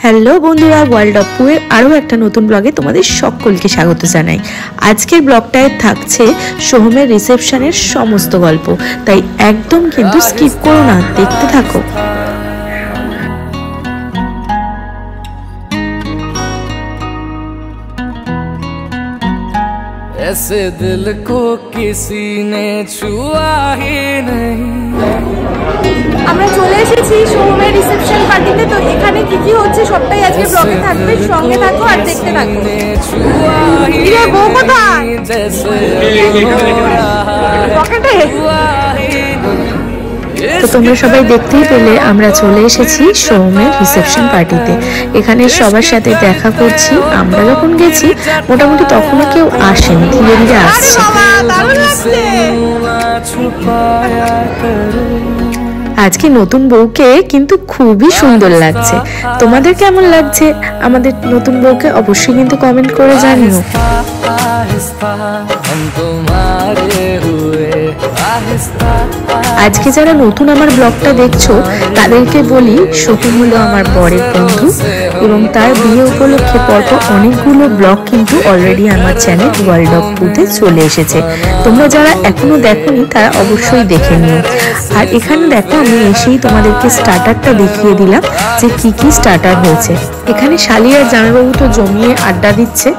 Hello বন্ধুরা, world of পুয়ের আরও একটা নতুন ব্লগে তোমাদের সকলকে স্বাগত জানাই। আজকের ব্লগটায় থাকছে সোহমের রিসেপশনের সমস্ত গল্প, তাই একদম কিন্তু স্কিপ করো না, দেখতে থাকো। ऐसे दिल को किसी ने छुआ ही नहीं। আমরা চলে এসেছি সোহমের রিসেপশন পার্টিতে। তো এখানে কি কি হচ্ছে সবটাই আজকে ব্লগে থাকবে, সঙ্গে থাকো আর দেখতে থাকো। ইরে বউ কোথায়? পকেটে। তো তোমরা সবাই দেখতেই পেলে আমরা চলে এসেছি সোহমের রিসেপশন পার্টিতে। এখানে সবার সাথে দেখা করছি। আমরা যখন গেছি মোটামুটি তখনও কেউ আসেনি, ধীরে ধীরে আসছে। আজকে নতুন বউকে কিন্তু খুবই সুন্দর লাগছে। তোমাদের কেমন লাগছে আমাদের নতুন বউকে অবশ্যই কিন্তু কমেন্ট করে জানিও। আজকে যারা নতুন আমার ব্লগটা দেখছো তাদেরকে বলি, সোহম হলো আমার বরের বন্ধু এবং তার বিয়ে উপলক্ষে পরপর অনেকগুলো ব্লগ কিন্তু অলরেডি আমার চ্যানেল ওয়ার্ল্ড অফ পুতে চলে এসেছে। তোমরা যারা এখনো দেখোনি তারা অবশ্যই দেখে নিও। আর এখানে দেখো, আমি এসেই তোমাদেরকে স্টার্টারটা দেখিয়ে দিলাম যে কি কি স্টার্টার হয়েছে। এখানে শালি আর জামাইবাবু তো জমিয়ে আড্ডা দিচ্ছে।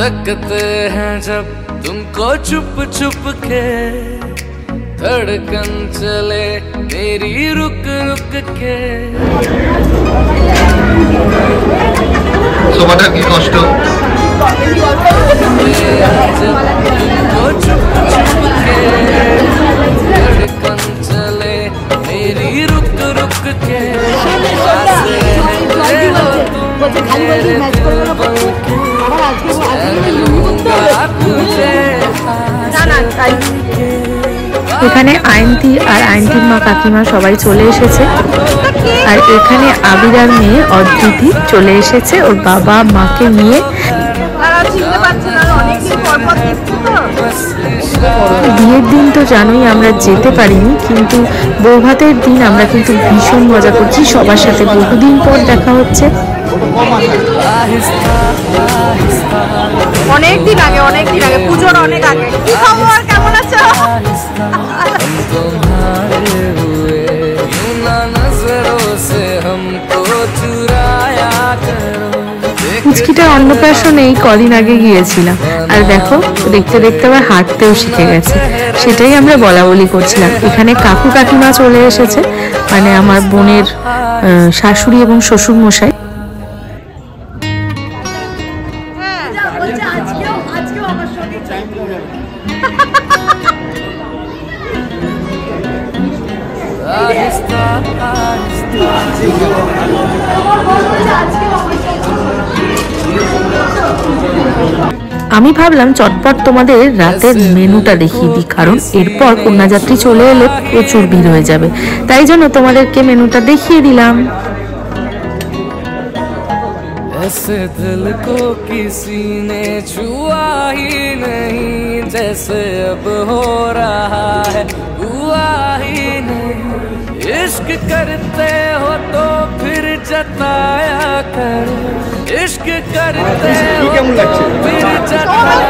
तकते हैं जब तुमको चुप चुप के, धड़कन चले मेरी रुक रुक के। सोबाटा की कष्ट तुमको चुप चुप के, धड़कन चले मेरी रुक रुक के। এখানে আইনতি আর আইনতির মা কাকিমা সবাই চলে এসেছে। আর এখানে আবিরার মেয়ে অদ্বিতি চলে এসেছে ওর বাবা মাকে নিয়ে। বিয়ের দিন তো জানোই আমরা যেতে পারিনি, কিন্তু বৌভাতের দিন আমরা কিন্তু ভীষণ মজা করছি সবার সাথে। বহুদিন পর দেখা হচ্ছে। অনেকদিন আগে পুজোর অনেক আগে। কি খবর, কেমন আছো? পুচকিটার অন্নপ্রাশনে এই কদিন আগে গিয়েছিলাম, আর দেখো দেখতে দেখতে আবার হাঁটতেও শিখে গেছে। সেটাই আমরা বলা বলি করছিলাম। এখানে কাকু কাকিমা চলে এসেছে, মানে আমার বোনের শাশুড়ি এবং শ্বশুর মশাই। আমি ভাবলাম চটপট তোমাদের রাতের মেনুটা দেখিয়ে দিই, কারণ এরপর কন্যাযাত্রী চলে এলে প্রচুর ভিড় হয়ে যাবে, তাই জন্য তোমাদেরকে মেনুটা দেখিয়ে দিলাম। ऐसे दिल को किसी ने छुआ ही नहीं, जैसे अब हो रहा है हुआ ही नहीं। इश्क करते हो तो फिर जताया करो, इश्क करते हो तो फिर जताया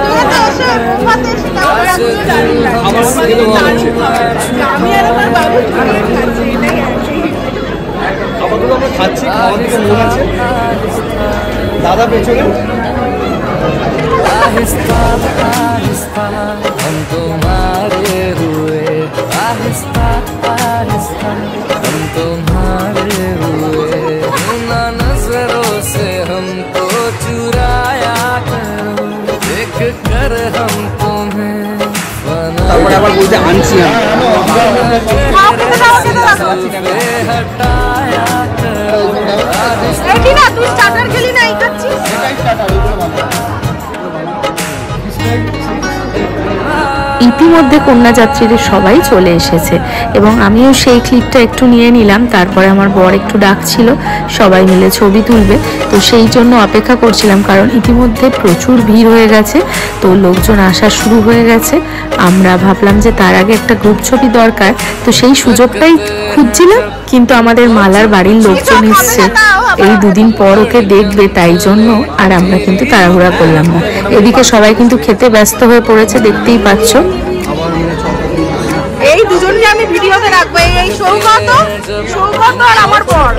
दादा पेছনে। आहिस्ता आहिस्ता हम तुम्हारे हुए, आहिस्ता आहिस्ता हम तुम्हारे हुए। ना नजरों से हमको चुराया करो, देख कर हम तुम्हें তারপরে আবার বলতে আনছি हटाया करो। তুই স্টার্টার খেলি না, এই খাচ্ছিস। Ah ইতিমধ্যে কন্যাযাত্রীদের সবাই চলে এসেছে এবং আমিও সেই ক্লিপটা একটু নিয়ে নিলাম। তারপরে আমার বর একটু ডাকছিল সবাই মিলে ছবি তুলবে, তো সেই জন্য অপেক্ষা করছিলাম, কারণ ইতিমধ্যে প্রচুর ভিড় হয়ে গেছে, তো লোকজন আসা শুরু হয়ে গেছে। আমরা ভাবলাম যে তার আগে একটা গ্রুপ ছবি দরকার, তো সেই সুযোগটাই খুঁজছিলাম, কিন্তু আমাদের মালার বাড়ির লোকজন এসছে, এই দুদিন পর ওকে দেখবে, তাই জন্য আর আমরা কিন্তু তাড়াহুড়া করলাম না। এদিকে সবাই কিন্তু খেতে ব্যস্ত হয়ে পড়েছে, দেখতেই পাচ্ছ। এই দুজনকে আমি ভিডিওতে রাখবো, এই সৌগত আর আমার বর।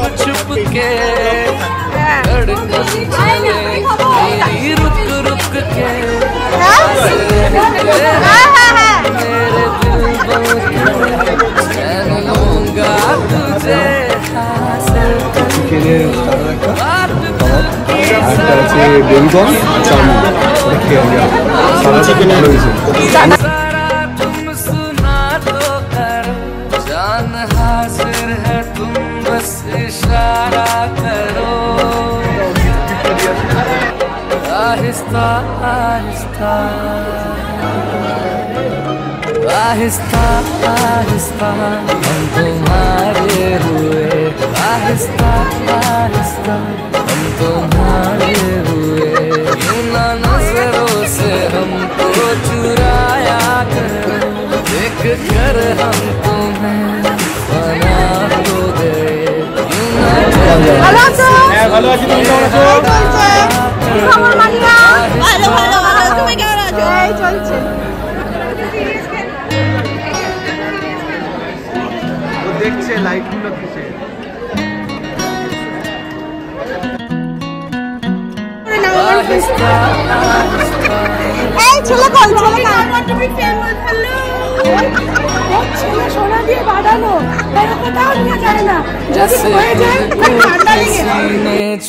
आहिस्ता आहिस्ता आहिस्ता आहिस्ता हम तुम्हारे हुए, आहिस्ता आहिस्ता हम तुम्हारे हुए, यूं ना नजरों से हमको चुराया करो, देख कर हम तुम्हें फना हो गए, यूं ना ভালো আছো? ভালো আছি, তুমি কেমন আছো? খবর মানিয়া? ভালো ভালো ভালো, তুমি কেমন আছো? এই চলছে। ও দেখছে লাইটগুলো কিসে। এই ছেলে কই, ছেলে না তুমি ফেমাস। হ্যালো ও ছেলে সোনা দিয়ে বাঁধানো, তাই কোথাও নিয়ে যায় না, যদি হয়ে যায় ঠান্ডা লেগে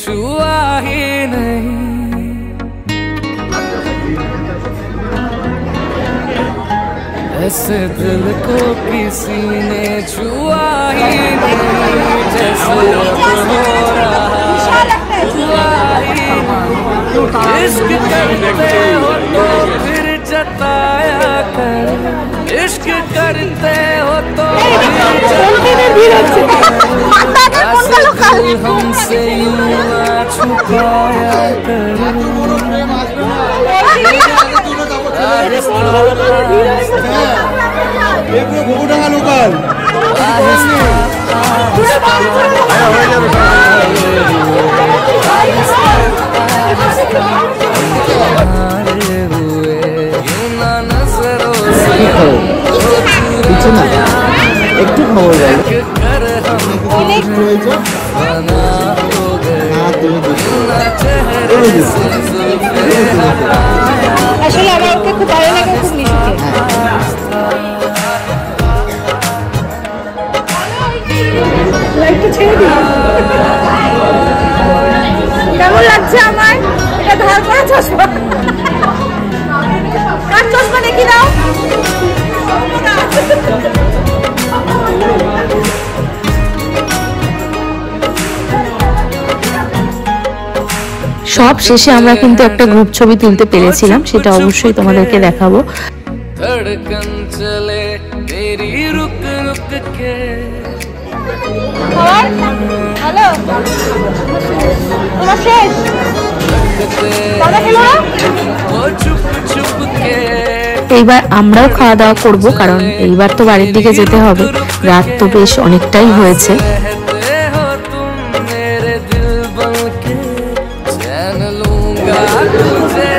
छुआ ही नहीं, ऐसे दिल को किसी ने छुआ ही नहीं, जैसे अब हो रहा छुआ ही नहीं, इश्क करते हो तो फिर जताया कर, इश्क करते हो तो हमसे यूं ना छुपाया कर, লোকাল একটু খবর আসলে আমার ওকে খুব ভালো লাগে, খুব মিষ্টি। কেমন লাগছে আমার এটা ধার করা চশমা? কার চশমা দেখি দাও। সব শেষে আমরা কিন্তু একটা গ্রুপ ছবি তুলতে পেরেছিলাম, সেটা অবশ্যই তোমাদেরকে দেখাবো। धड़कन चले तेरी रुक रुक के, হ্যালো তোমার শেষ দাদা খেলো না? वो चुप चुप के, এইবার আমরাও খাওয়া দাওয়া করব, কারণ এইবার তো বাড়ির দিকে যেতে হবে, রাত তো বেশ অনেকটাই হয়েছে। रहते हो तुम मेरे दिल बन के, चैन लूंगा तुझे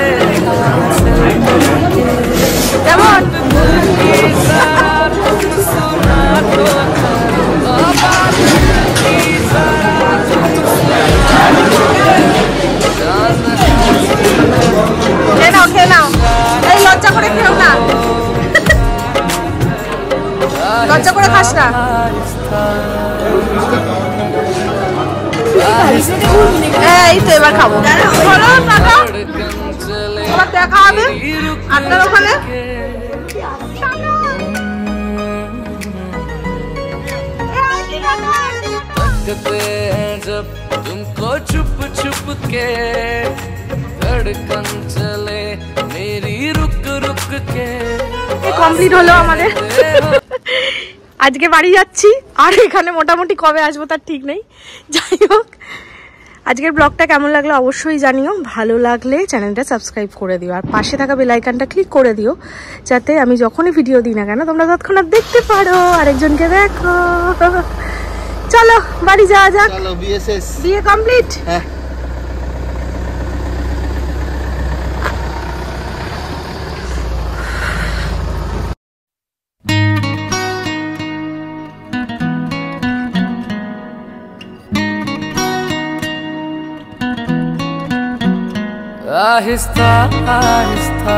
কেমন? सुना तो খেয়ে নাও, এই লজ্জা করে খেও না, লজ্জা করে খাস না। এই তো এবার খাবো, বলো টাটা, আবার দেখা হবে আপনার ওখানে। तकते हैं जब तुमको छुप छुप के, धड़कन चले मेरी रुक रुक के, কমপ্লিট হলো আমাদের। আজকে বাড়ি যাচ্ছি, আর এখানে মোটামুটি কবে আসবো তার ঠিক নেই। যাই হোক, আজকের ব্লগটা কেমন লাগলো অবশ্যই জানিও। ভালো লাগলে চ্যানেলটা সাবস্ক্রাইব করে দিও, আর পাশে থাকা বেল আইকনটা ক্লিক করে দিও, যাতে আমি যখনই ভিডিও দিই না কেন তোমরা তৎক্ষণাৎ দেখতে পারো, আরেকজনকে দেখো। চলো বাড়ি যাওয়া যাক। চলো বিয়ে শেষ, বিয়ে কমপ্লিট। হ্যাঁ। आहिस्ता आहिस्ता